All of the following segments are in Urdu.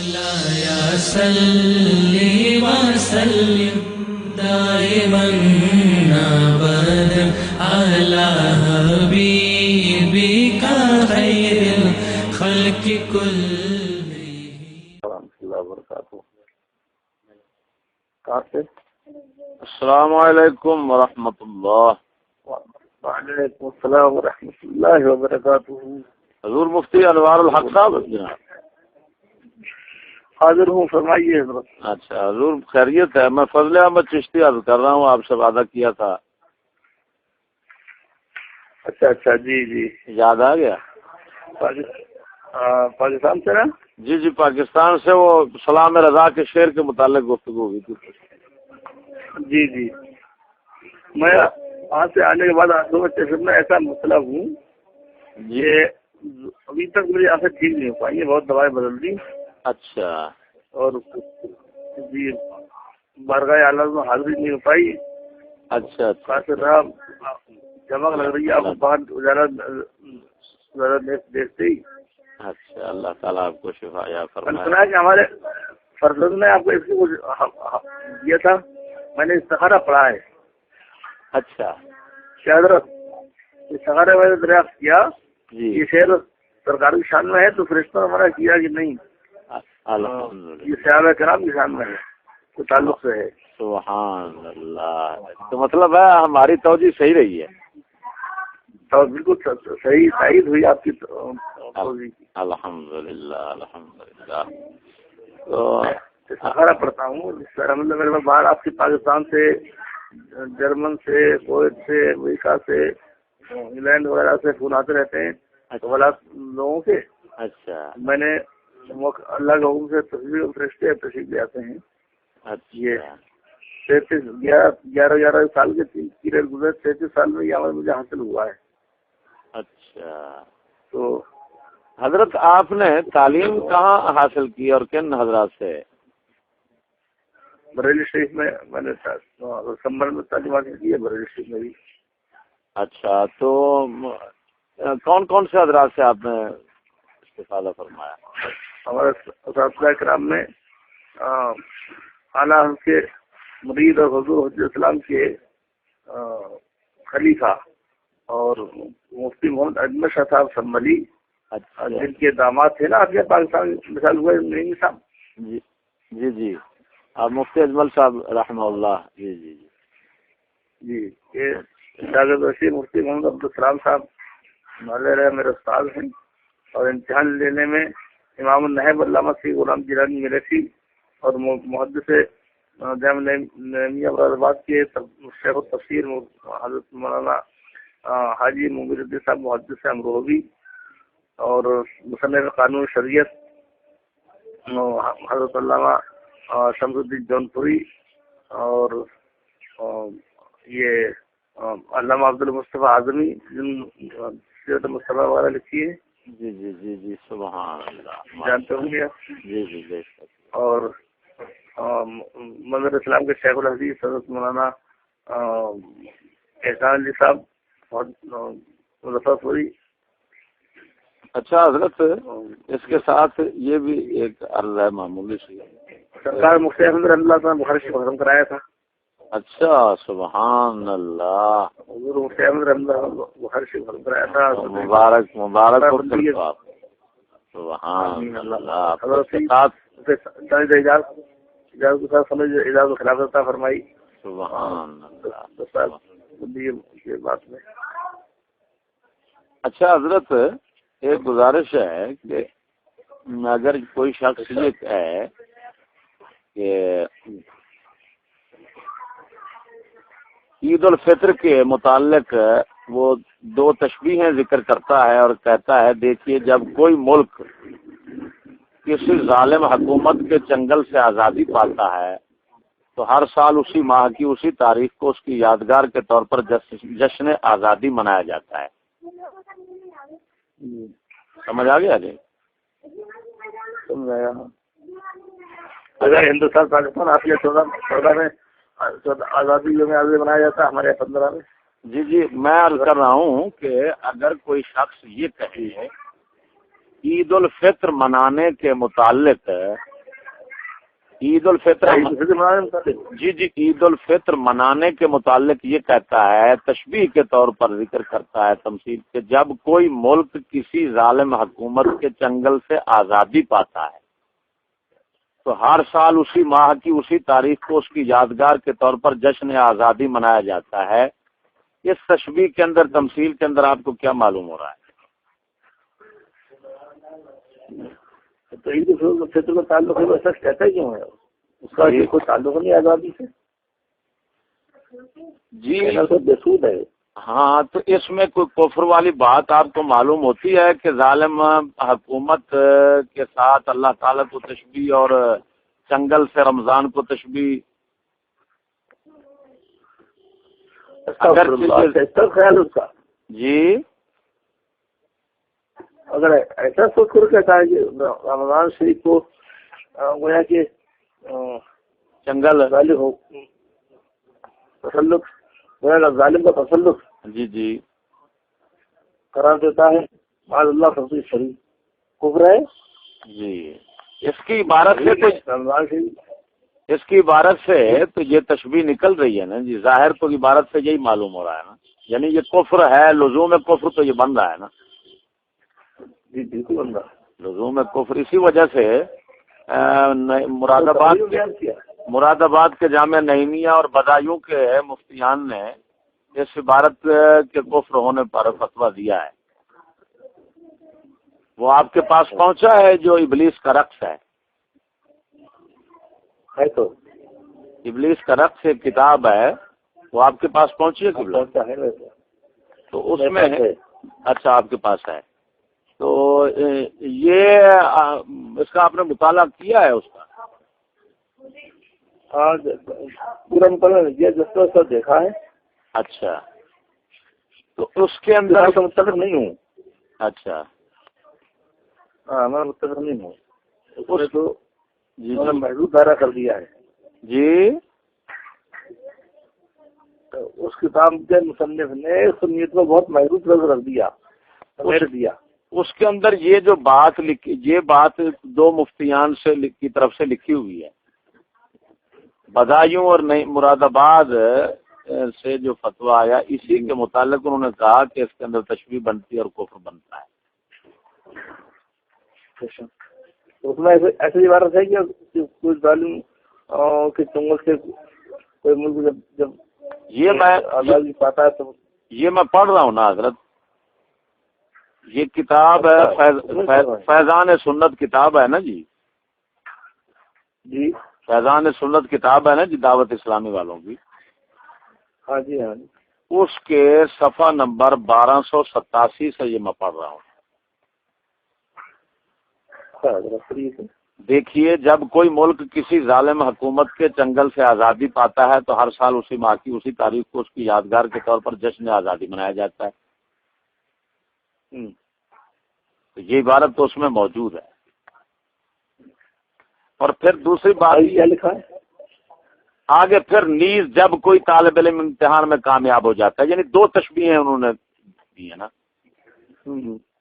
مولاي صل وسلم دائما ابدا على حبيبك خير الخلق كلهم. ورحمۃ اللہ وبرکاتہ. کہاں سے؟ السلام علیکم ورحمۃ اللہ. وعلیکم السلام ورحمۃ اللہ وبرکاتہ. حضور مفتی انوار الحق صاحب جناب حاضر ہوں، فرمائیے حضرت. اچھا حضور خیریت ہے؟ میں فضل احمد چشتی عرض کر رہا ہوں، آپ سے وعدہ کیا تھا. اچھا جی جی، یاد آ گیا؟ پاکستان سے نا؟ جی پاکستان سے. وہ سلام رضا کے شعر کے متعلق گفتگو ہوئی تھی. جی میں وہاں سے آنے کے بعد دو بچے سے میں ایسا مسئلہ ہوں کہ ابھی تک میری آنکھیں ٹھیک نہیں ہو پائی ہیں، بہت دوائیں بدل دی. اچھا اور جی بارگاہ اعلیٰ میں حاضری نہیں ہو پائی. اچھا چمک لگ رہی ہے آپ کو باہر ذرا دیکھتے ہی. اچھا اللہ تعالیٰ آپ کو شفا یا میں نے فرمائے. سنا ہے کہ ہمارے فرزند نے آپ کو اس کو دیا تھا، میں نے استخارہ پڑھا ہے. اچھا کیا حضرت استخارہ میں نے دریافت کیا جی یہ شعر سرکاری شان میں ہے تو فرشتوں نے منع کیا کہ نہیں، الحمدللہ. یہ صحابہ کرام کی شان میں ہے، تو تعلق سے ہے. سبحان اللہ. تو مطلب ہے ہماری توجہ صحیح رہی ہے. تو بالکل صحیح تائید ہوئی آپ کی توضیح کی. الحمدللہ الحمدللہ. تو استخارہ پڑھتا ہوں مطلب میرے باہر آپ کی پاکستان سے، جرمن سے، کویت سے، امریکہ سے، انگلینڈ وغیرہ سے فون آتے رہتے ہیں لوگوں کے. اچھا میں نے اللہ کے حکم سے تصویر فرشتے تشریف لے آتے ہیں. یہ اچھا 11 سال کے پیریڈ گزرے، 33 سال میں یہ عمل مجھے حاصل ہوا ہے. اچھا. تو حضرت آپ نے تعلیم کہاں حاصل کی اور کن حضرات سے؟ بریلی شریف میں نے دسمبر میں تعلیم حاصل کی ہے، بریلی شریف میں بھی. اچھا تو کون سے حضرات سے آپ نے استفادہ فرمایا؟ ہمارے اساتذہ کرام میں اعلیٰ کے مرید اور حضور حضرت اسلام کے خلیفہ اور مفتی محمد اجمل شاہ صاحب سنبھلی، جن کے داماد تھے نا آپ کے پاکستان مثال ہوئے نہیں صاحب. جی آپ مفتی اجمل صاحب رحمہ اللہ. جی یہ شاگرد رشید مفتی محمد عبدالسلام صاحب میرے استاد ہیں، اور امتحان لینے میں امام النہب علامہ سید غلام جیلانی ملیٹھی اور محدث جامع نعیمیہ آباد کے شیخ التفسیر حضرت مولانا حاجی منیر الدین صاحب محدث امروہوی، اور مصنف قانون شریعت حضرت علامہ شمس الدین جونپوری، اور یہ علامہ عبد المصطفیٰ اعظمی جن سیرت مصطفیٰ وغیرہ لکھی ہے. جی سبحان اللہ. جانتے ہوں گے آپ. جی اور منظر اسلام کے شیخ الحدیث حضرت مولانا احسان علی صاحب مظفر پوری. اچھا حضرت اس کے ساتھ یہ بھی ایک عرض ہے معمولی سی. سرکار مفتی احمد اللہ تعالیٰ بخاری سے ختم کرایا تھا. اچھا سبحان اللہ. حضور مفتی احمد اللہ بخاری سے ختم کرایا تھا. مبارک ہو آپ. سبحان اللہ. اجازت کے ساتھ سمجھ اجازت خلاف عطا فرمائی. سبحان اللہ. یہ بات میں اچھا حضرت ایک گزارش ہے کہ اگر کوئی شخص یہ ہے کہ عید الفطر کے متعلق وہ دو تشبیہیں ذکر کرتا ہے اور کہتا ہے دیکھیے جب کوئی ملک کسی ظالم حکومت کے چنگل سے آزادی پاتا ہے تو ہر سال اسی ماہ کی اسی تاریخ کو اس کی یادگار کے طور پر جشن آزادی منایا جاتا ہے. سمجھ آ گیا جی؟ سمجھایا. اگر ہندوستان پاکستان آپ کے 14 میں آزادی یوم آزادی منایا جاتا ہے، ہمارے 15 میں. جی میں عرض کر رہا ہوں کہ اگر کوئی شخص یہ کہے عید الفطر منانے کے متعلق عید الفطر متعلق جی عید الفطر منانے کے متعلق یہ کہتا ہے، تشبیہ کے طور پر ذکر کرتا ہے تمثیل کہ جب کوئی ملک کسی ظالم حکومت کے چنگل سے آزادی پاتا ہے تو ہر سال اسی ماہ کی اسی تاریخ کو اس کی یادگار کے طور پر جشن آزادی منایا جاتا ہے۔ اس تشبیہ کے اندر، تمثیل کے اندر آپ کو کیا معلوم ہو رہا ہے؟ تو عید الفطر کا تعلق ہے، ایسا کہتا کیوں ہے؟ اس کا کوئی تعلق نہیں آزادی سے، جی بےسود ہے۔ ہاں، تو اس میں کوئی کفر والی بات آپ کو معلوم ہوتی ہے کہ ظالم حکومت کے ساتھ اللہ تعالیٰ کو تشبیہ اور چنگل سے رمضان کو تشبیہ؟ اگر خیال اس کا جی اگر ایسا سوچ کر کہتا ہے کہ رمضان شریف کو گویا کہ چنگل ظالم ہو تسلط، گویا ظالم کا تسلط جی قرار دیتا ہے، معاذ اللہ تفصیل شریف کفر ہے۔ جی اس کی عبارت سے تو رمضان شریف، اس کی عبارت سے تو یہ تشبیہ نکل رہی ہے نا جی، ظاہر تو عبارت سے یہی معلوم ہو رہا ہے نا، یعنی یہ کفر ہے، لزوم کفر تو یہ بن رہا ہے نا۔ جی بالکل بندہ لزوم کفر اسی وجہ سے مراد آباد کے جامع نعیمیہ اور بدایوں کے مفتیان نے اس عبارت کے کفر ہونے پر فتویٰ دیا ہے۔ وہ آپ کے پاس پہنچا ہے جو ابلیس کا رقص ہے؟ تو ابلیس کا رقص ایک کتاب ہے، وہ آپ کے پاس پہنچی ہے قبلہ؟ تو اس میں ہے، اچھا آپ کے پاس ہے، تو یہ اس کا آپ نے مطالعہ کیا ہے اس کا؟ ہاں پورا مطالعہ جس دیکھا ہے۔ اچھا، تو اس کے اندر متفق نہیں ہوں۔ اچھا ہاں میں متفق نہیں ہوں، اس تو جی محدود دائرہ کر دیا ہے۔ جی تو اس کتاب کے مصنف نے سنیت کو بہت محدود رکھ دیا، سمیٹ دیا۔ اس کے اندر یہ جو بات لکھی، یہ بات دو مفتیان سے کی طرف سے لکھی ہوئی ہے، بدایوں اور مراد آباد سے جو فتویٰ آیا اسی کے متعلق انہوں نے کہا کہ اس کے اندر تشبیہ بنتی ہے اور کفر بنتا ہے۔ اس میں ایسی عبارت ہے کہ کوئی ظالم کے چنگل سے کوئی ملک جب یہ میں آزادی پاتا ہے تو یہ میں پڑھ رہا ہوں نا حضرت، یہ کتاب ہے فیضان سنت کتاب ہے نا جی، جی فیضان سنت کتاب ہے نا جی، دعوت اسلامی والوں کی۔ ہاں جی ہاں جی، اس کے صفحہ نمبر 1287 سے یہ میں پڑھ رہا ہوں۔ دیکھیے، جب کوئی ملک کسی ظالم حکومت کے چنگل سے آزادی پاتا ہے تو ہر سال اسی ماہ کی اسی تاریخ کو اس کی یادگار کے طور پر جشن آزادی منایا جاتا ہے۔ تو یہ عبارت تو اس میں موجود ہے۔ اور پھر دوسری بات کیا لکھا ہے آگے، پھر نیز جب کوئی طالب علم امتحان میں کامیاب ہو جاتا ہے، یعنی دو تشبیہیں انہوں نے دی ہیں نا،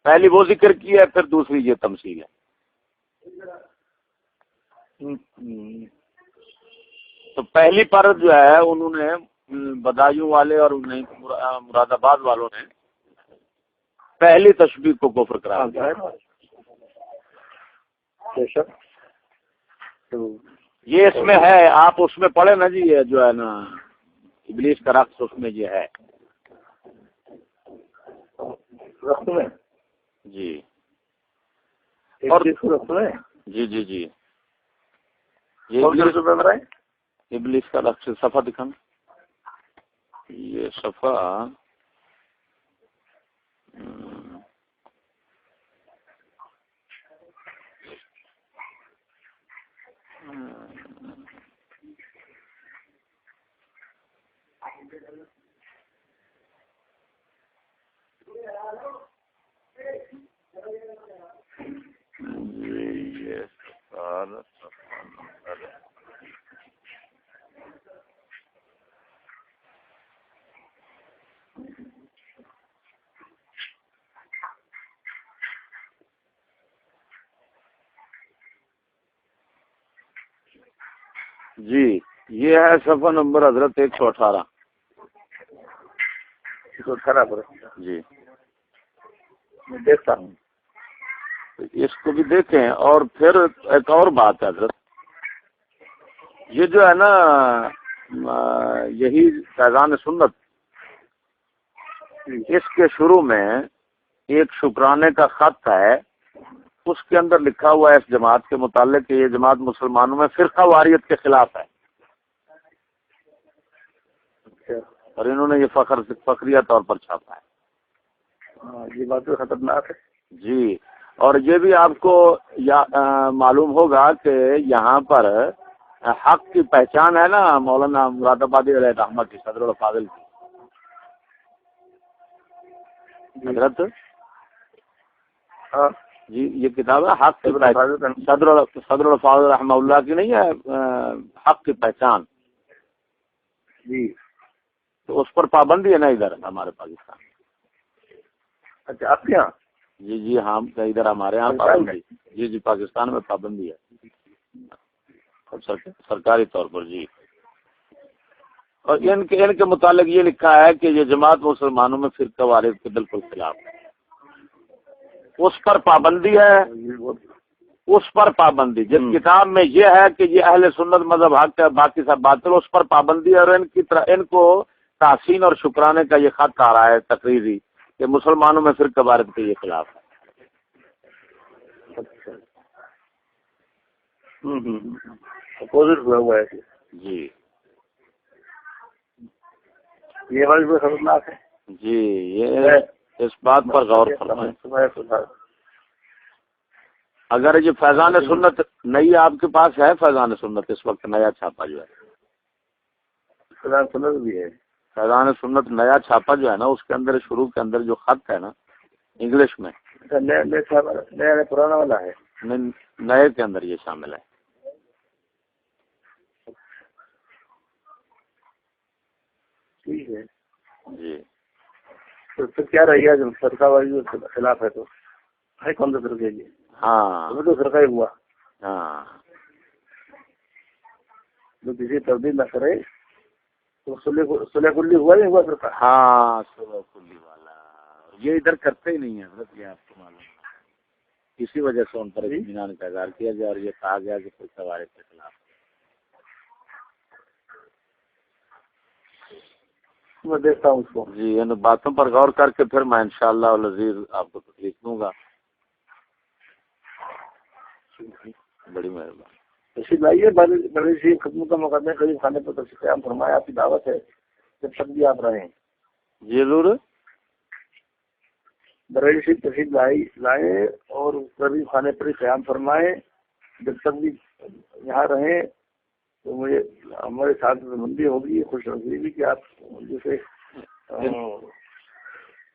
پہلی وہ ذکر کی ہے، پھر دوسری یہ تمثیل ہے۔ تو پہلی پر جو ہے انہوں نے بدایوں والے اور مراد آباد والوں نے پہلی تشبیہ کو کفر قرار دیا۔ یہ اس میں ہے، آپ اس میں پڑھیں نا جی، یہ جو ہے نا ابلیس کا رقص، اس میں یہ ہے رقص میں جی، اور رقص میں جی یہ ابلیس کا رقص صفحہ دکھانا، یہ صفحہ جی یہ ہے صفحہ نمبر حضرت 118. 118 پر جی میں دیکھتا ہوں. اس کو بھی دیکھیں. اور پھر ایک اور بات ہے حضرت، یہ جو ہے نا یہی فیضان سنت، اس کے شروع میں ایک شکرانے کا خط ہے، اس کے اندر لکھا ہوا ہے اس جماعت کے متعلق کہ یہ جماعت مسلمانوں میں فرقہ واریت کے خلاف ہے، اور انہوں نے یہ فخریہ طور پر چھاپا ہے. یہ بات تو خطرناک ہے. جی اور یہ بھی آپ کو معلوم ہوگا کہ یہاں پر حق کی پہچان ہے نا مولانا مراد آبادی علیہ رحمت کی، صدر الفاضل کی حضرت. ہاں جی یہ کتاب ہے حق کی پہچان، صدر الفاضل رحمہ اللہ کی نہیں ہے، حق کی پہچان. جی تو اس پر پابندی ہے نا ادھر ہمارے پاکستان میں. اچھا آپ کے یہاں؟ جی جی ہاں ادھر ہمارے یہاں پابندی. جی جی پاکستان میں پابندی ہے سرکاری طور پر. جی اور ان کے متعلق یہ لکھا ہے کہ یہ جماعت مسلمانوں میں فرقہ واریت کے بالکل خلاف ہے. اس پر پابندی ہے، اس پر پابندی. جس کتاب میں یہ ہے کہ یہ اہل سنت مذہب حق ہے باقی سب باطل، اس پر پابندی ہے. اور ان کو تحسین اور شکرانے کا یہ خط آ رہا ہے تقریری کہ مسلمانوں میں فرقہ واریت کے یہ خلاف ہے. اچھا اپوزٹ ہوا ہے. جی یہ بات بھی خطرناک ہے. جی یہ اس بات پر غور فرمائیں. اگر یہ فیضان سنت نئی آپ کے پاس ہے، فیضان سنت اس وقت نیا چھاپا جو ہے، فیضان سنت بھی ہے، فیضان سنت نیا چھاپا جو ہے نا، اس کے اندر شروع کے اندر جو خط ہے نا انگلش میں، نیا پرانا والا ہے، نئے کے اندر یہ شامل ہے. ٹھیک ہے. جی تو پھر کیا رہ گیا جب فرقہ واریت کے خلاف ہے تو ہے کون سا فرقہ؟ یہ ہاں تو فرقہ ہی ہوا. ہاں جو کسی تبدیل نہ کرے تو صلح کلی ہوا نہیں ہوا فرقہ. ہاں صلح کلی والا یہ ادھر کرتے ہی نہیں ہے حضرت، یہ آپ کو معلوم ہے. اسی وجہ سے ان پر اطمینان کا اظہار کیا گیا اور یہ کہا گیا کہ فرقہ واریت کے خلاف. میں دیکھتا ہوں اس کو. جی ان باتوں پر غور کر کے پھر میں انشاءاللہ العزیز آپ کو تکلیف دوں گا. بڑی مہربانی. تشریف لائیے. بڑی سی خدمت کا موقع دیں. قریب خانے پر تشریف قیام فرمائے. آپ کی دعوت ہے جب تک بھی آپ رہیں. جی ضرور. بریلی سے تشریف لائیں اور قریب خانے پر قیام فرمائیں. جب تک بھی یہاں رہیں تو مجھے ہمارے ساتھ مندی ہوگی، خوش نصیبی کہ آپ جیسے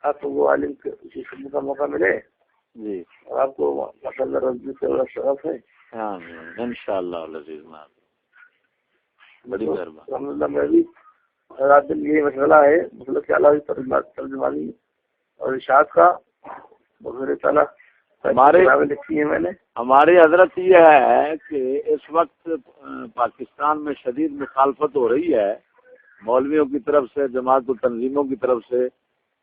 آپ کو وہ عالم کی خدمت کا موقع ملے. جی اور آپ کو ماشاء اللہ رضی سے بڑا شرف ہے. انشاءاللہ العزیز. بڑی مہربانی. الحمد للہ میں بھی رات دن یہی مسئلہ ہے، مسئلہ کے علاوہ ترجمانی اور ارشاد کا بغیر تعالیٰ لکھی ہے میں نے. ہماری حضرت یہ ہے کہ اس وقت پاکستان میں شدید مخالفت ہو رہی ہے مولویوں کی طرف سے، جماعت و تنظیموں کی طرف سے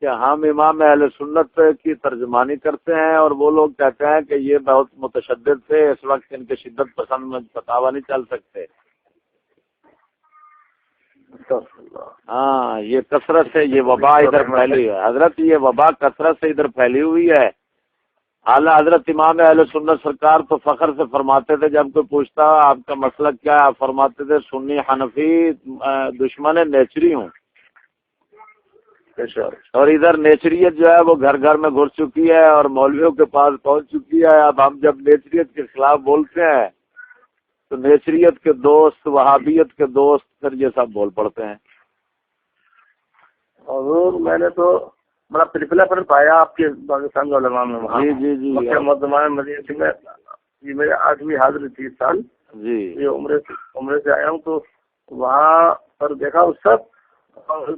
کہ ہم امام اہل سنت کی ترجمانی کرتے ہیں، اور وہ لوگ کہتے ہیں کہ یہ بہت متشدد تھے، اس وقت ان کے شدت پسند میں فتاوی نہیں چل سکتے. ہاں یہ کثرت سے یہ وبا ادھر پھیلی ہے حضرت، یہ وبا کثرت سے ادھر پھیلی ہوئی ہے. اعلیٰ حضرت امام اہل سنت سرکار تو فخر سے فرماتے تھے، جب کوئی پوچھتا آپ کا مسلک کیا ہے، فرماتے تھے سنی حنفی دشمن نیچری ہوں. اور ادھر نیچریت جو ہے وہ گھر گھر میں گھس چکی ہے اور مولویوں کے پاس پہنچ چکی ہے. اب ہم جب نیچریت کے خلاف بولتے ہیں تو نیچریت کے دوست، وہابیت کے دوست پھر یہ سب بول پڑتے ہیں. حضور میں نے تو بڑا پرپلا پر پایا آپ کے پاکستان کے علماء میں. وہاں جی مدینہ میں یہ میرے 8ویں حاضری تھی اس سال. جی یہ عمرے سے آیا ہوں تو وہاں پر دیکھا اس سب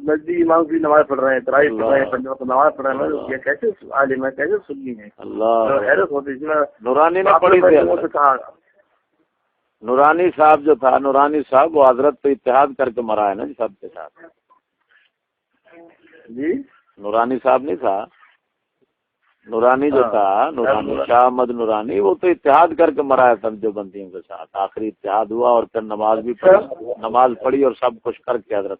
نزدیک امام کی نماز پڑھ رہے ہیں، تراویح پڑھ رہے ہیں، پنجاب کو نماز پڑھ رہے ہیں. یہ کیسے عالم ہے، کیسے سنی ہے. اللہ حیرت ہوتی ہے. نورانی نے پڑھی تھی. کہا نورانی صاحب جو تھا، نورانی صاحب وہ حضرت تو اتحاد کر کے مرا ہے نا جی سب کے ساتھ. جی نورانی صاحب نہیں تھا، نورانی جو تھا، نورانی شاہ احمد نورانی، وہ تو اتحاد کر کے مرا ہے سب جو بندیوں کے ساتھ. آخری اتحاد ہوا اور پھر نماز بھی پڑھی، نماز پڑھی اور سب کچھ کر کے حضرت.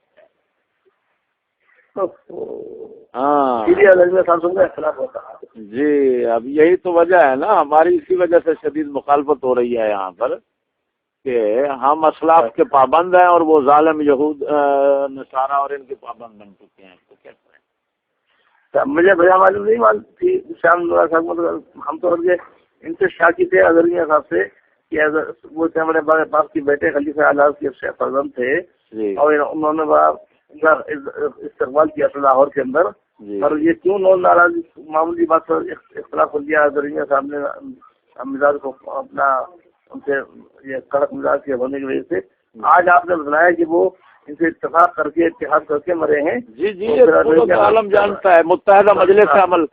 ہاں جی، اب یہی تو وجہ ہے نا ہماری، اسی وجہ سے شدید مخالفت ہو رہی ہے یہاں پر کہ ہم اسلاف کے پابند ہیں اور وہ ظالم یہود نصارہ اور ان کے پابند بن چکے ہیں. تو کیا کریں؟ مجھے بھیا معلوم نہیں معلوم تھی شام صاحب، ہم تو ان سے شاکی تھے اظہریہ صاحب سے کہ وہ تھے ہمارے باپ کے بیٹے خلیفہ اعلیٰ کے فرزند تھے اور انہوں نے بڑا استقبال کیا تھا لاہور کے اندر. اور یہ کیوں ناراض معمولی بات پر اختلاف ہو گیا اظہریہ صاحب نے مزاج کو اپنا ان سے یہ کڑک مزاج کے ہونے کی وجہ سے آج آپ نے بتایا کہ وہ ان سے اتفاق کر کے اتحاد کر کے مرے ہیں. جی جی، یہ عالم جانتا ہے. متحدہ مجلس عمل،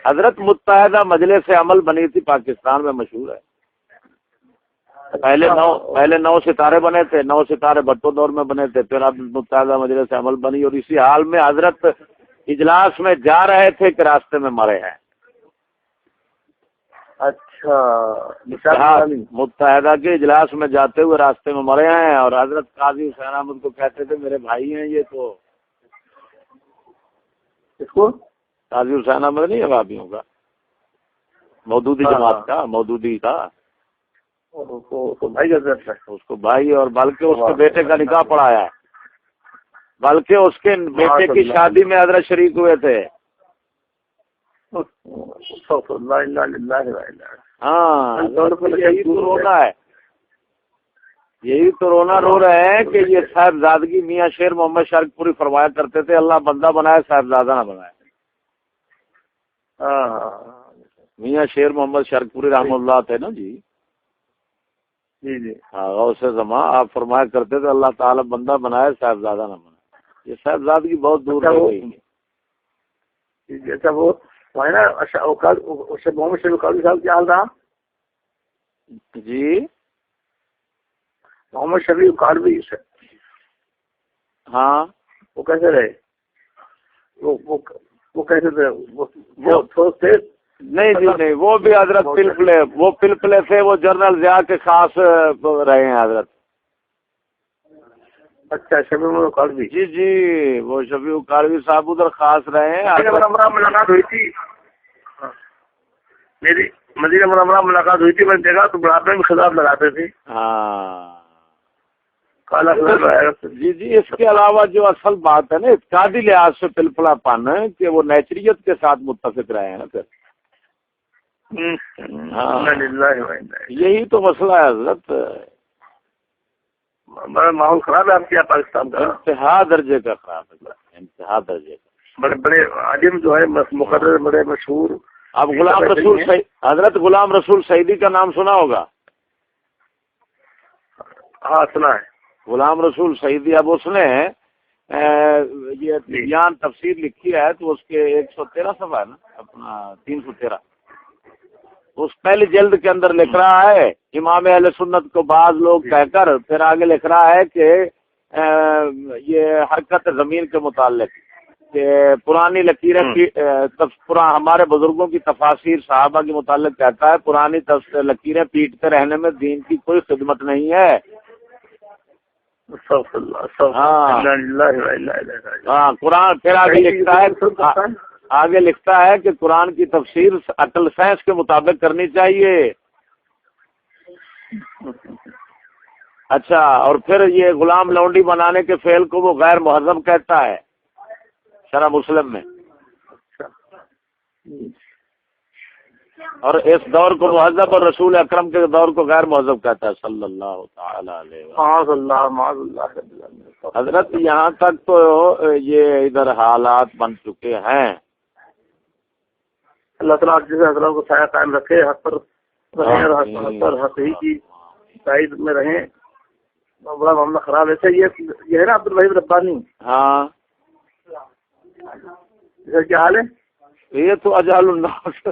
حضرت متحدہ مجلس عمل بنی تھی پاکستان میں، مشہور ہے. پہلے 9 ستارے بنے تھے، 9 ستارے بھٹو دور میں بنے تھے، پھر اب متحدہ مجلس عمل بنی اور اسی حال میں حضرت اجلاس میں جا رہے تھے کہ راستے میں مرے ہیں. اچھا، متحدہ کے اجلاس میں جاتے ہوئے راستے میں مرے ہیں اور حضرت قاضی حسین احمد کو کہتے تھے میرے بھائی ہیں یہ. تو اس کو قاضی حسین احمد نہیں ہے وہابیوں کا، مودودی جماعت کا، مودودی کا، اس کو بھائی اور بلکہ اس کے بیٹے کا نکاح پڑھایا ہے، بلکہ اس کے بیٹے کی شادی میں حضرت شریک ہوئے تھے. ہاں، یہی تو رونا ہے، یہی تو رونا رو رہے ہیں کہ یہ صاحبزادگی میاں شیر محمد شرک پوری فرمایا کرتے تھے اللہ بندہ بنائے صاحبزادہ نہ بنائے. میاں شیر محمد شرک پوری رحم اللہ تھے نا جی. جی جی ہاں، اسے زمان آپ فرمایا کرتے تھے اللہ تعالیٰ بندہ بنائے صاحبزادہ نہ بنائے. یہ صاحبزادگی بہت دور ہو گئی ہے. جیسا وہ ہے نا محمد شریف قاضی صاحب کیا حال رہا؟ جی محمد شریف قاضی ہاں، وہ کیسے رہے؟ وہ کیسے تھے؟ وہ ٹھوس تھے؟ نہیں جی نہیں، وہ بھی حضرت پلپلے تھے، وہ جنرل ضیاء کے خاص رہے ہیں حضرت. اچھا، شفیع قاضی. جی جی، وہ شفیع قاضی صاحب ادھر خاص رہے ہیں. ملاقات ہوئی تھی میری مدینہ منورہ ملاقات ہوئی تھی، میں نے دیکھا تو بڑھاپے میں خطاب لگاتے تھے. ہاں کالا جی جی، اس کے علاوہ جو اصل بات ہے نا اعتقادی لحاظ سے پلپلا پن کہ وہ نیچریت کے ساتھ متفق رہے ہیں نا. پھر یہی تو مسئلہ ہے حضرت. ماحول خراب ہے آپ کے پاکستان کا، انتہا درجے کا خراب ہے، انتہا درجے کا. بڑے بڑے عالم جو ہے مقرر، بڑے مشہور. اب غلام رسول حضرت غلام رسول سعیدی کا نام سنا ہوگا؟ ہاں سنا ہے. غلام رسول سعیدی، اب اس نے یہ بیان تفسیر لکھی ہے تو اس کے 113 صفحہ ہے نا، اپنا 313. اس پہلی جلد کے اندر لکھ رہا ہے امام اہل سنت کو بعض لوگ کہہ کر، پھر آگے لکھ رہا ہے کہ یہ حرکت زمین کے متعلق کہ پرانی لکیریں ہمارے بزرگوں کی تفاسیر صحابہ کے متعلق کہتا ہے پرانی لکیریں پیٹتے رہنے میں دین کی کوئی خدمت نہیں ہے. ہاں قرآن پھر آگے لکھتا ہے کہ قرآن کی تفسیر عقل سائنس کے مطابق کرنی چاہیے. اچھا، اور پھر یہ غلام لونڈی بنانے کے فعل کو وہ غیر مہذب کہتا ہے شرح مسلم میں، اور اس دور کو مہذب اور رسول اکرم کے دور کو غیر مہذب کہتا ہے صلی اللہ تعالی علیہ وسلم. حضرت یہاں تک تو یہ ادھر حالات بن چکے ہیں. اللہ تعالیٰ جیسے حضرت کو سایہ قائم رکھے، حق پر رہیں اور حق پر حق ہی کی تائید میں رہیں. بڑا معاملہ خراب ہے. یہ ہے نا عبد الوہاب ربانی. ہاں، کیا حال ہے؟ یہ تو اجال الناس،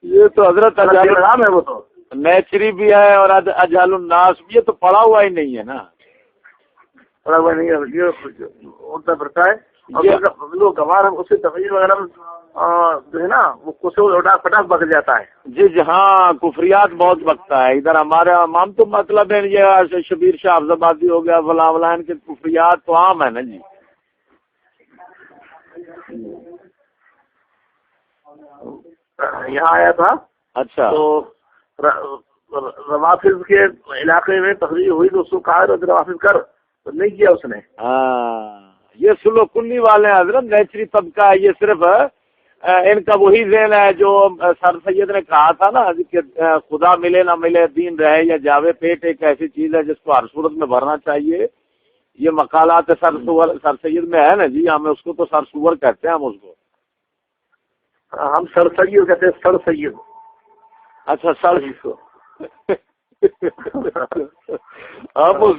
یہ تو حضرت اجال نام ہے. وہ تو نیچری بھی ہے اور اجہل الناس بھی، یہ تو پڑھا ہوا ہی نہیں ہے نا، پڑا ہوا نہیں ہے، یہ اڑتا پھرتا ہے، اور جو گوار ہے اس کی تقریر وغیرہ میں جو ہے نا وہ کچھ پٹاخ بک جاتا ہے۔ جی جی ہاں، کفریات بہت بکتا ہے ادھر ہمارے عوام، تو مطلب ہے یہ شبیر شاہ حفظ آبادی ہو گیا، فلاں فلاں، ان کے کفریات تو عام ہے نا جی۔ یہاں آیا تھا اچھا، تو روافظ کے علاقے میں تقریر ہوئی تو اس کو کہا روافظ کر، تو نہیں کیا اس نے۔ ہاں یہ سلو کنی والے ہیں حضرت، نیچری طبقہ ہے یہ، صرف ان کا وہی ذہن ہے جو سر سید نے کہا تھا نا کہ خدا ملے نہ ملے دین رہے یا جاوے، پیٹ ایک ایسی چیز ہے جس کو ہر صورت میں بھرنا چاہیے۔ یہ مقالات سر سید میں ہے نا جی، ہمیں اس کو تو سر سور کہتے ہیں ہم اس کو۔ ہم سر سید کہتے ہیں، سر سید۔ اچھا سر ہم اس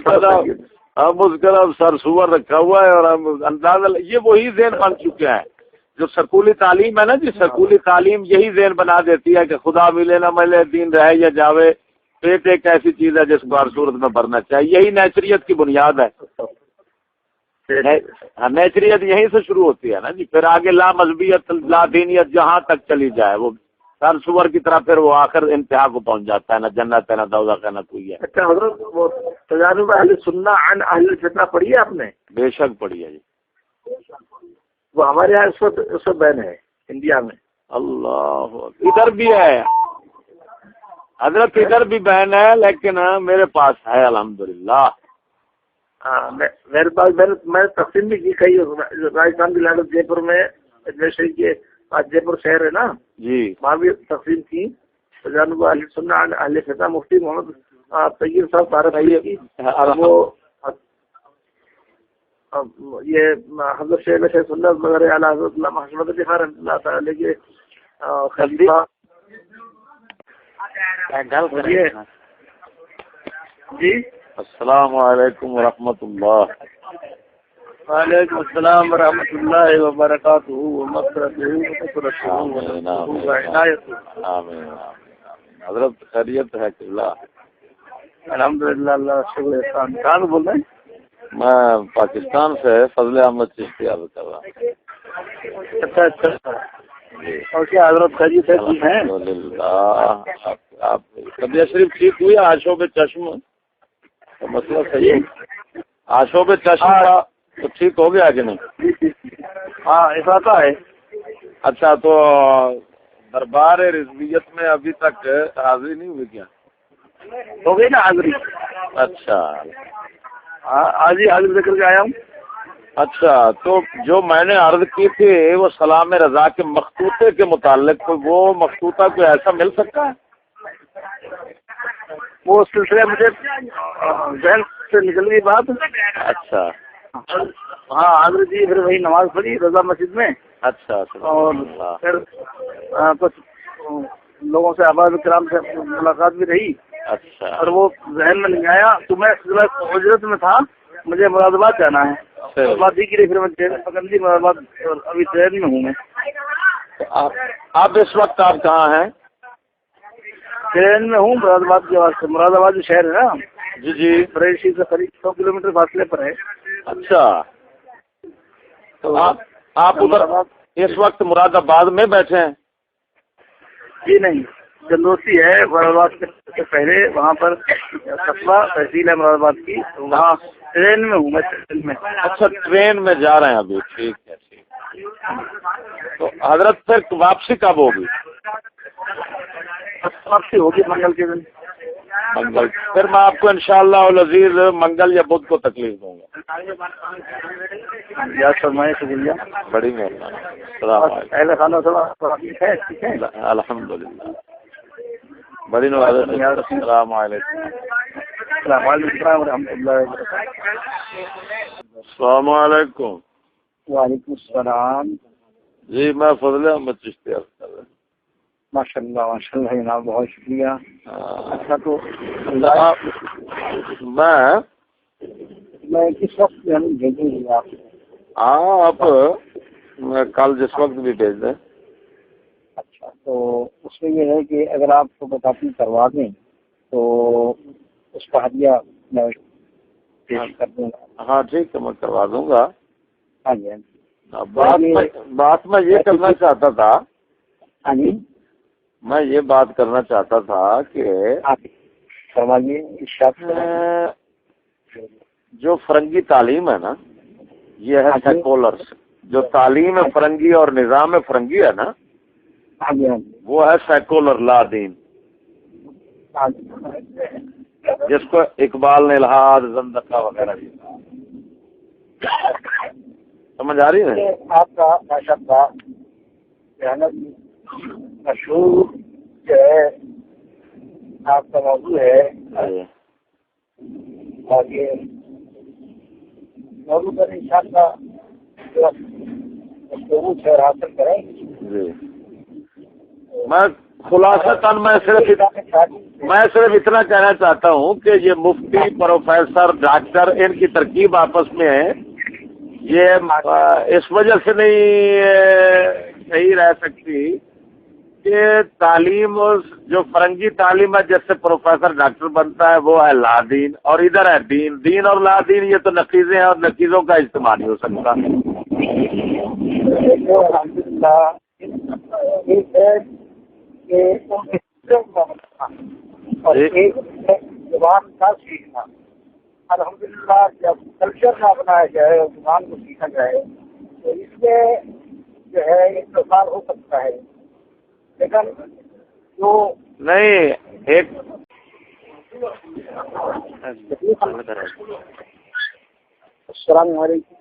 کا نام سر سور رکھا ہوا ہے، اور ہم اندازہ یہ وہی ذہن بن چکے ہیں جو سکولی تعلیم ہے نا جی، سکولی تعلیم یہی ذہن بنا دیتی ہے کہ خدا ملے نہ ملے دین رہے یا جاوے، پیٹ ایک ایسی چیز ہے جس کو ہر صورت میں بھرنا چاہیے، یہی نیچریت کی بنیاد ہے۔ نیچریت یہیں سے شروع ہوتی ہے نا جی، پھر آگے لا مذہبیت لا دینیت جہاں تک چلی جائے، وہ سر سور کی طرح پھر وہ آخر انتہا کو پہنچ جاتا ہے، نہ جنت ہے نہ دوزخ ہے نہ کوئی ہے۔ اچھا حضرت، وہ تجانب اہل سنہ عن اہل فتنہ پڑھی ہے آپ نے؟ بے شک پڑھی ہے جی، وہ ہمارے یہاں اس وقت بین ہے انڈیا میں۔ اللہ ادھر بھی ہے حضرت، ادھر بھی بہن ہے، لیکن میرے پاس ہے الحمدللہ۔ ہاں میرے پاس میں تقسیم بھی کی کئی، راجستھان کی لائن جے پور میں شریف کے پاس جے پور شہر ہے نا جی، وہاں بھی تقسیم کی تجانب اہل سنہ عن اہل فتنہ، مفتی محمد طیب صاحب طارق کی، وہ یہ حضرت شیخ سنت وغیرہ اعلیٰ حضرت علامہ حشمت علی خان رحمۃ اللہ تعالی کے خلیفہ۔ جی السلام علیکم ورحمۃ اللہ۔ وعلیکم السلام ورحمۃ اللہ وبرکاتہ آمین آمین۔ حضرت خیریت ہے قبلہ؟ الحمدللہ، اللہ شکر احسان۔ کہاں سے بول رہے ہیں؟ میں پاکستان سے فضل احمد چشتی عرض کر رہا ہوں۔ اچھا اچھا، اور کیا حضرت خیریت ہے؟ ٹھیک ہیں الحمدللہ۔ آپ طبیعت شریف ٹھیک ہوئی؟ آشوب چشم کا مسئلہ صحیح ہے؟ آشوب چشم کا تو ٹھیک ہو گیا کہ نہیں؟ ہاں افاقہ ہے۔ اچھا، تو دربار رضویت میں ابھی تک حاضری نہیں ہوئی کیا؟ ہو گئی نا حاضری؟ اچھا آج ہی حاضر لے کر کے آیا ہوں۔ اچھا، تو جو میں نے عرض کی تھی وہ سلام رضا کے مخطوطے کے متعلق، وہ مخطوطہ کوئی ایسا مل سکتا ہے؟ وہ سلسلہ مجھے ذہن سے نکل گئی بات۔ اچھا ہاں حاضر جی، پھر وہی نماز پڑھی رضا مسجد میں، اچھا، اور پھر کچھ لوگوں سے احباب کرام سے ملاقات بھی رہی، اچھا، اور وہ ذہن میں نہیں آیا، تو میں اجرت میں تھا، مجھے مراد آباد جانا ہے، بات ہی کے لیے پھر میں ٹرین پکڑ لی مراد آباد، اور ابھی ٹرین میں ہوں میں۔ آپ اس وقت آپ کہاں ہیں؟ ٹرین میں ہوں مراد آباد کے واسطے، مراد آباد جو شہر ہے نا جی جی، فریشی سے قریب 100 کلومیٹر فاصلے پر ہے۔ اچھا، تو آپ ادھر اس وقت مراد آباد میں بیٹھے ہیں؟ جی نہیں، چندوسی ہے مراد آباد سے پہلے، وہاں پر قصبہ تحصیل ہے مراد آباد کی، وہاں ٹرین میں ہوں میں، ٹرین میں۔ اچھا، ٹرین میں جا رہے ہیں ابھی، ٹھیک ہے ٹھیک۔ تو حضرت پھر واپسی کب ہوگی؟ واپسی ہوگی منگل کے دن۔ منگل؟ پھر میں آپ کو انشاءاللہ العزیز منگل یا بدھ کو تکلیف دوں گا۔ یاد فرمائے، شکریہ، بڑی مہربانی، السلام علیکم۔ اہل خانہ صلاح ٹھیک ہے؟ ٹھیک ہے، الحمدللہ، بڑی مہربانی، السلام علیکم۔ السلام علیکم ورحمۃ اللہ وبرکاتہ۔ السلام علیکم۔ وعلیکم السلام۔ جی میں فضل احمد چشتی عرض کر رہا ہوں۔ ماشاء اللہ جناب، بہت شکریہ۔ اچھا، تو میں کس وقت بھیجوں گی آپ؟ آپ کل جس وقت بھی بھیج دیں۔ تو اس میں یہ ہے کہ اگر آپ فوٹو کاپی کروا دیں تو اس کا ہدیہ میں پیش کر دوں گا. ہاں ٹھیک ہے، میں کروا دوں گا. ہاں جی. بات میں یہ کرنا چاہتا تھا، ہاں جی میں یہ بات کرنا چاہتا تھا کہ فرمائیے. ارشاد جو فرنگی تعلیم ہے نا، یہ ہے سیکولرس. جو تعلیم ہے فرنگی اور نظام فرنگی ہے نا، ہاں جی. ہاں جی. وہ ہے سیکولر لا دین، جس کو اقبال نے الحاد زندقہ وغیرہ لکھا. سمجھ آ رہی ہے؟ آپ کا ماشاء اللہ مشہور جو ہے آپ کا موضوع ہے، اور یہ موضوع پر انشاءاللہ گفتگو سے حاصل کریں. جی میں خلاصتاً میں صرف اتنا کہنا چاہتا ہوں کہ یہ مفتی، پروفیسر، ڈاکٹر، ان کی ترکیب آپس میں ہے. یہ اس وجہ سے نہیں صحیح رہ سکتی کہ تعلیم جو فرنگی تعلیم ہے جس سے پروفیسر ڈاکٹر بنتا ہے وہ ہے لا دین، اور ادھر ہے دین. دین اور لا دین یہ تو نقیزیں ہیں، اور نقیزوں کا اجتماع نہیں ہو سکتا. زبان کا سیکھنا، الحمدللہ جب کلچر نہ بنایا جائے اور زبان کو سیکھا جائے تو اس میں جو ہے اختصار ہو سکتا ہے. لیکن جو نہیں ایک السلام علیکم.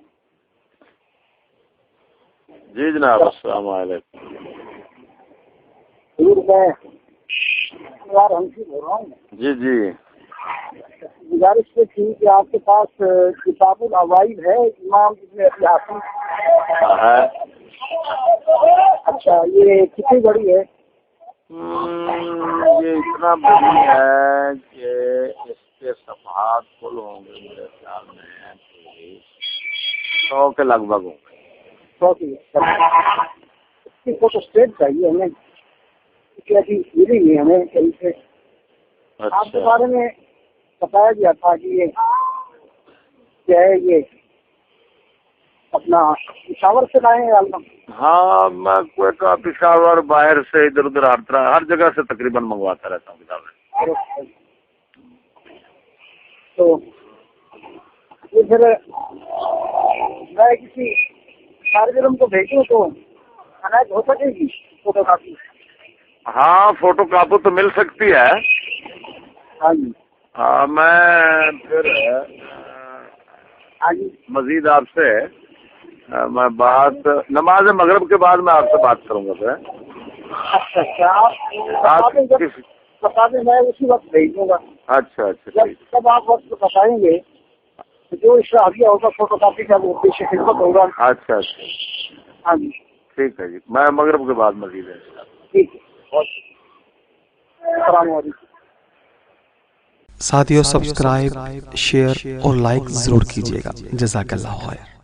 جی جناب السلام علیکم. ضرور میں ہمشی بول رہا ہوں. جی جی گزارش یہ تھی کہ آپ کے پاس کتاب العوائد ہے امام ابن ابی حاتم. اچھا یہ کتنی بڑی ہے؟ یہ اتنا بڑی ہے کہ اس کے صفحات کل ہوں گے میرے خیال میں 100 کے لگ بھگ ہوں گے. 100 کی. اس کی فوٹو اسٹیٹ چاہیے ہمیں، ابھی ملی نہیں ہمیں کہیں سے. آپ کے بارے میں بتایا گیا تھا کہ یہ کیا ہے، یہ اپنا پشاور سے لائے ہیں البم. ہاں میں کوئٹہ، پشاور، باہر سے ادھر ادھر ہر جگہ سے تقریباً منگواتا رہتا ہوں کتابیں. تو یہ پھر میں کسی طالب علم کو بھیجوں تو عنایت ہو سکے گی فوٹو کاپی؟ ہاں فوٹو کاپی تو مل سکتی ہے. ہاں جی. ہاں میں پھر ہاں جی. مزید آپ سے میں بات نماز مغرب کے بعد میں آپ سے بات کروں گا پھر. اچھا آپ بتا دیں میں اسی وقت بھیج دوں گا. اچھا اچھا جب آپ وقت بتائیں گے تو جو اس کا حویہ ہوگا فوٹو کاپی کا وہ پیش خدمت ہوگا. اچھا اچھا ہاں جی ٹھیک ہے جی. میں مغرب کے بعد مزید ہے. ٹھیک ہے. السلام علیکم. ساتھیو سبسکرائب، شیئر اور لائک ضرور کیجیے گا. جزاک اللہ خیر.